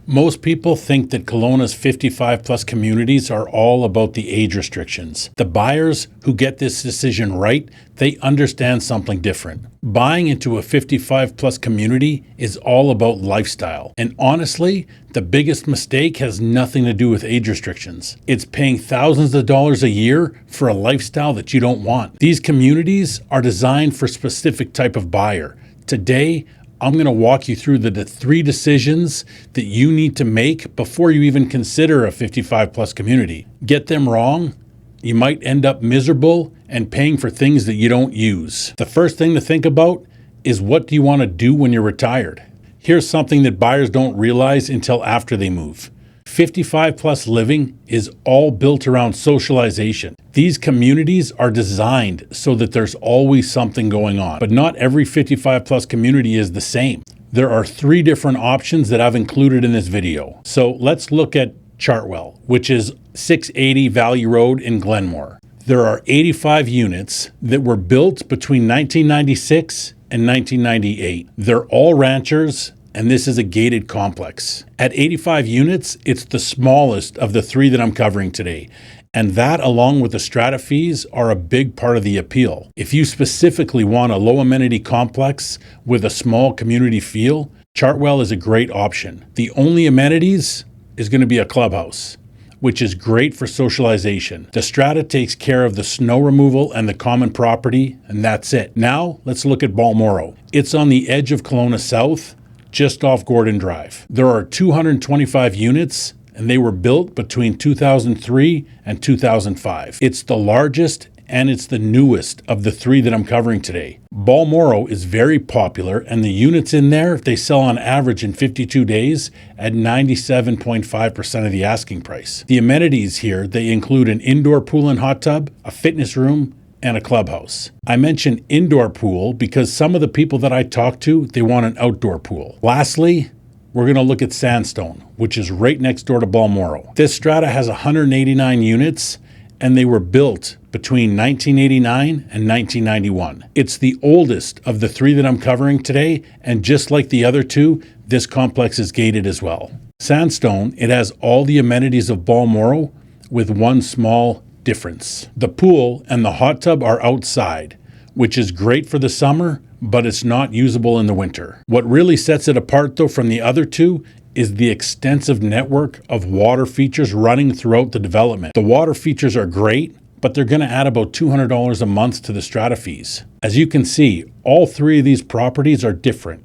Most people think that Kelowna's 55 plus communities are all about the age restrictions. The buyers who get this decision right, they understand something different. Buying into a 55 plus community is all about lifestyle. And honestly, the biggest mistake has nothing to do with age restrictions. It's paying thousands of dollars a year for a lifestyle that you don't want. These communities are designed for a specific type of buyer. Today, I'm going to walk you through the 3 decisions that you need to make before you even consider a 55 plus community. Get them wrong, you might end up miserable and paying for things that you don't use. The first thing to think about is, what do you want to do when you're retired? Here's something that buyers don't realize until after they move. 55 plus living is all built around socialization. These communities are designed so that there's always something going on, but not every 55 plus community is the same. There are 3 different options that I've included in this video. So let's look at Chartwell, which is 680 Valley Road in Glenmore. There are 85 units that were built between 1996 and 1998. They're all ranchers, and this is a gated complex. At 85 units, it's the smallest of the 3 that I'm covering today. And that, along with the strata fees, are a big part of the appeal. If you specifically want a low amenity complex with a small community feel, Chartwell is a great option. The only amenities is going to be a clubhouse, which is great for socialization. The strata takes care of the snow removal and the common property, and that's it. Now, let's look at Balmoral. It's on the edge of Kelowna South, just off Gordon Drive. There are 225 units, and they were built between 2003 and 2005. It's the largest and it's the newest of the 3 that I'm covering today. Balmoral is very popular, and the units in there, they sell on average in 52 days at 97.5% of the asking price. The amenities here, they include an indoor pool and hot tub, a fitness room, and a clubhouse. I mention indoor pool because some of the people that I talk to, they want an outdoor pool. Lastly, we're going to look at Sandstone, which is right next door to Balmoral. This strata has 189 units, and they were built between 1989 and 1991. It's the oldest of the 3 that I'm covering today, and just like the other 2, this complex is gated as well. Sandstone, it has all the amenities of Balmoral with one small difference. The pool and the hot tub are outside, which is great for the summer, but it's not usable in the winter. What really sets it apart though from the other 2 is the extensive network of water features running throughout the development. The water features are great, but they're going to add about $200 a month to the strata fees. As you can see, all 3 of these properties are different,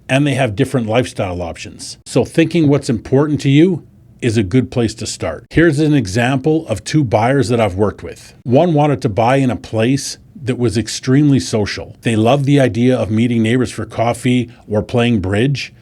and they have different lifestyle options. So thinking what's important to you is a good place to start. Here's an example of 2 buyers that I've worked with. One wanted to buy in a place that was extremely social. They loved the idea of meeting neighbors for coffee or playing bridge.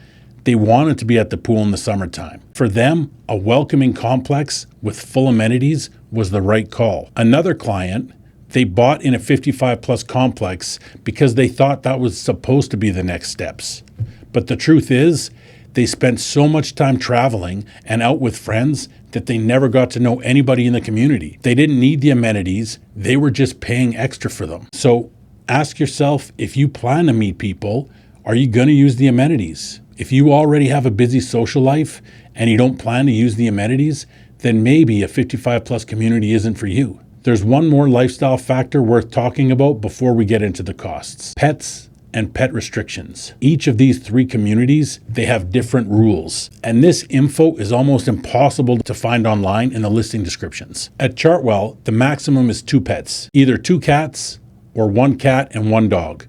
They wanted to be at the pool in the summertime. For them, a welcoming complex with full amenities was the right call. Another client, they bought in a 55 plus complex because they thought that was supposed to be the next steps. But the truth is, they spent so much time traveling and out with friends that they never got to know anybody in the community. They didn't need the amenities, they were just paying extra for them. So ask yourself, if you plan to meet people, are you going to use the amenities? If you already have a busy social life and you don't plan to use the amenities, then maybe a 55 plus community isn't for you. There's one more lifestyle factor worth talking about before we get into the costs: pets and pet restrictions. Each of these 3 communities, they have different rules, and this info is almost impossible to find online in the listing descriptions. At Chartwell, the maximum is 2 pets, either 2 cats or 1 cat and 1 dog.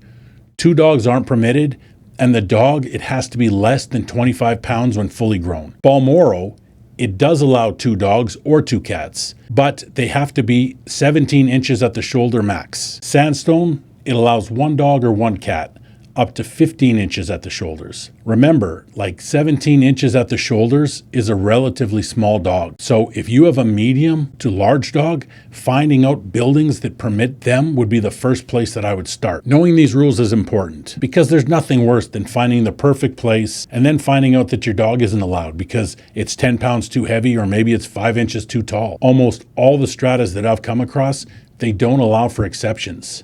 2 dogs aren't permitted, and the dog, it has to be less than 25 pounds when fully grown. Balmoral, it does allow 2 dogs or 2 cats, but they have to be 17 inches at the shoulder max. Sandstone, it allows 1 dog or 1 cat, up to 15 inches at the shoulders. Remember, like 17 inches at the shoulders is a relatively small dog. So if you have a medium to large dog, finding out buildings that permit them would be the first place that I would start. Knowing these rules is important because there's nothing worse than finding the perfect place and then finding out that your dog isn't allowed because it's 10 pounds too heavy or maybe it's 5 inches too tall. Almost all the stratas that I've come across, they don't allow for exceptions.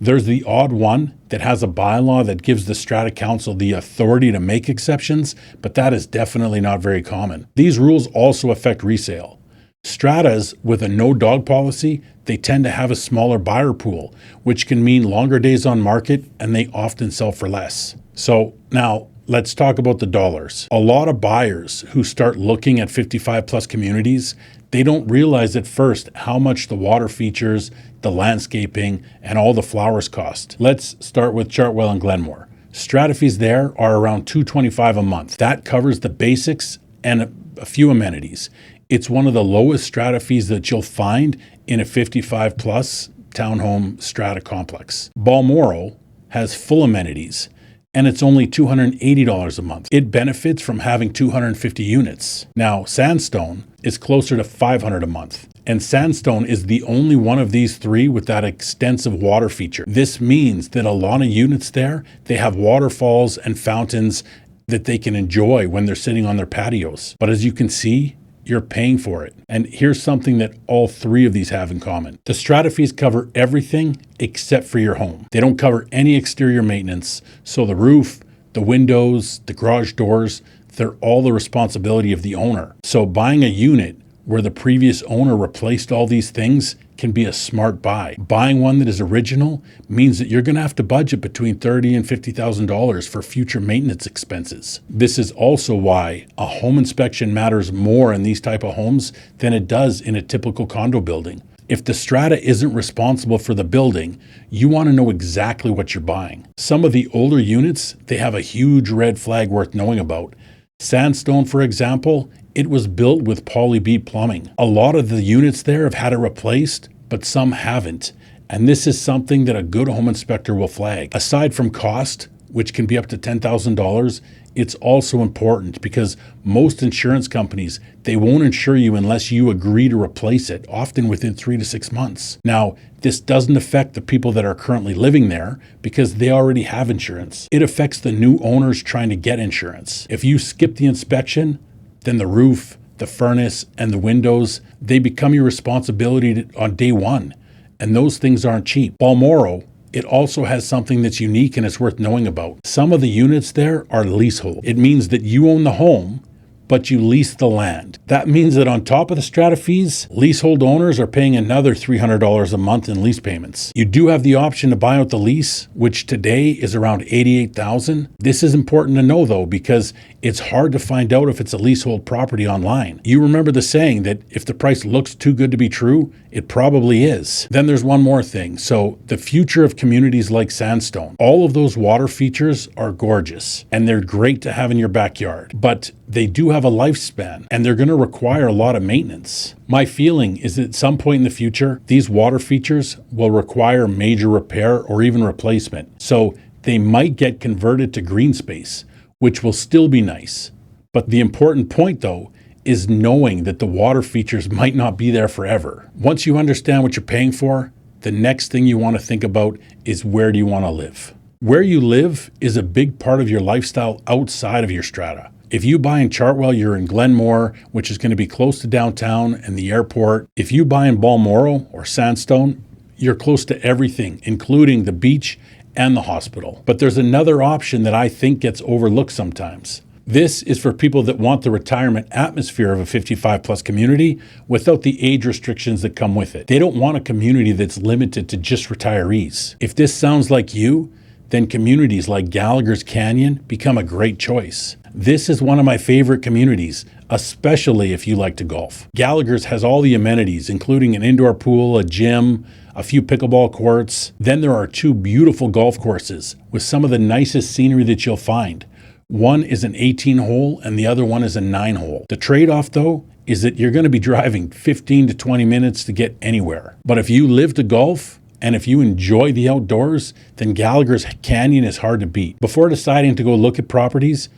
There's the odd one that has a bylaw that gives the Strata Council the authority to make exceptions, but that is definitely not very common. These rules also affect resale. Stratas with a no-dog policy, they tend to have a smaller buyer pool, which can mean longer days on market, and they often sell for less. So now, let's talk about the dollars. A lot of buyers who start looking at 55 plus communities, they don't realize at first how much the water features, the landscaping, and all the flowers cost. Let's start with Chartwell and Glenmore. Strata fees there are around $225 a month. That covers the basics and a few amenities. It's one of the lowest strata fees that you'll find in a 55 plus townhome strata complex. Balmoral has full amenities, and it's only $280 a month. It benefits from having 250 units. Now, Sandstone is closer to $500 a month. And Sandstone is the only one of these three with that extensive water feature. This means that a lot of units there, they have waterfalls and fountains that they can enjoy when they're sitting on their patios. But as you can see, you're paying for it. And here's something that all three of these have in common. The strata fees cover everything except for your home. They don't cover any exterior maintenance. So the roof, the windows, the garage doors, they're all the responsibility of the owner. So buying a unit where the previous owner replaced all these things can be a smart buy. Buying one that is original means that you're going to have to budget between $30,000 and $50,000 for future maintenance expenses. This is also why a home inspection matters more in these type of homes than it does in a typical condo building. If the strata isn't responsible for the building, you want to know exactly what you're buying. Some of the older units, they have a huge red flag worth knowing about. Sandstone, for example, it was built with poly bead plumbing. A lot of the units there have had it replaced, but some haven't. And this is something that a good home inspector will flag. Aside from cost, which can be up to $10,000, it's also important because most insurance companies, they won't insure you unless you agree to replace it, often within 3 to 6 months. Now, this doesn't affect the people that are currently living there because they already have insurance. It affects the new owners trying to get insurance. If you skip the inspection, then the roof, the furnace, and the windows, they become your responsibility on day one. And those things aren't cheap. Balmoral, it also has something that's unique and it's worth knowing about. Some of the units there are leasehold. It means that you own the home, but you lease the land. That means that on top of the strata fees, leasehold owners are paying another $300 a month in lease payments. You do have the option to buy out the lease, which today is around $88,000. This is important to know though, because it's hard to find out if it's a leasehold property online. You remember the saying that if the price looks too good to be true, it probably is. Then there's one more thing. So the future of communities like Sandstone, all of those water features are gorgeous and they're great to have in your backyard, but they do have a lifespan and they're going to require a lot of maintenance. My feeling is that at some point in the future, these water features will require major repair or even replacement. So they might get converted to green space, which will still be nice. But the important point though is knowing that the water features might not be there forever. Once you understand what you're paying for, the next thing you want to think about is where do you want to live? Where you live is a big part of your lifestyle outside of your strata. If you buy in Chartwell, you're in Glenmore, which is going to be close to downtown and the airport. If you buy in Balmoral or Sandstone, you're close to everything, including the beach and the hospital. But there's another option that I think gets overlooked sometimes. This is for people that want the retirement atmosphere of a 55 plus community without the age restrictions that come with it. They don't want a community that's limited to just retirees. If this sounds like you, then communities like Gallagher's Canyon become a great choice. This is one of my favorite communities, especially if you like to golf. Gallagher's has all the amenities, including an indoor pool, a gym, a few pickleball courts. Then there are 2 beautiful golf courses with some of the nicest scenery that you'll find. One is an 18-hole and the other one is a 9-hole. The trade-off, though, is that you're going to be driving 15 to 20 minutes to get anywhere. But if you live to golf, and if you enjoy the outdoors, then Gallagher's Canyon is hard to beat. Before deciding to go look at properties,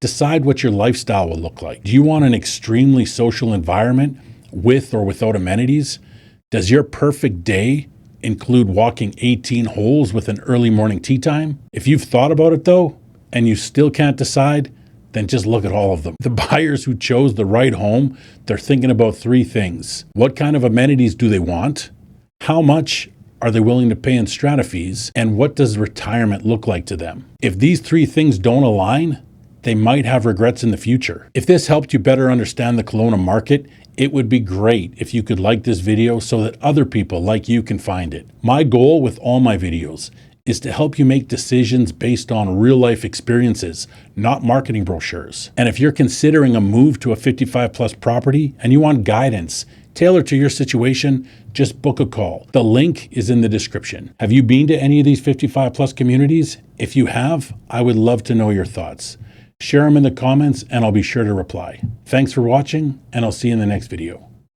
decide what your lifestyle will look like. Do you want an extremely social environment with or without amenities? Does your perfect day include walking 18 holes with an early morning tea time? If you've thought about it though, and you still can't decide, then just look at all of them. The buyers who chose the right home, they're thinking about 3 things. What kind of amenities do they want? How much Are they willing to pay in strata fees? And what does retirement look like to them? If these three things don't align, they might have regrets in the future. If this helped you better understand the Kelowna market, it would be great if you could like this video so that other people like you can find it. My goal with all my videos is to help you make decisions based on real life experiences, not marketing brochures. And if you're considering a move to a 55 plus property and you want guidance tailored to your situation, just book a call. The link is in the description. Have you been to any of these 55 plus communities? If you have, I would love to know your thoughts. Share them in the comments and I'll be sure to reply. Thanks for watching, and I'll see you in the next video.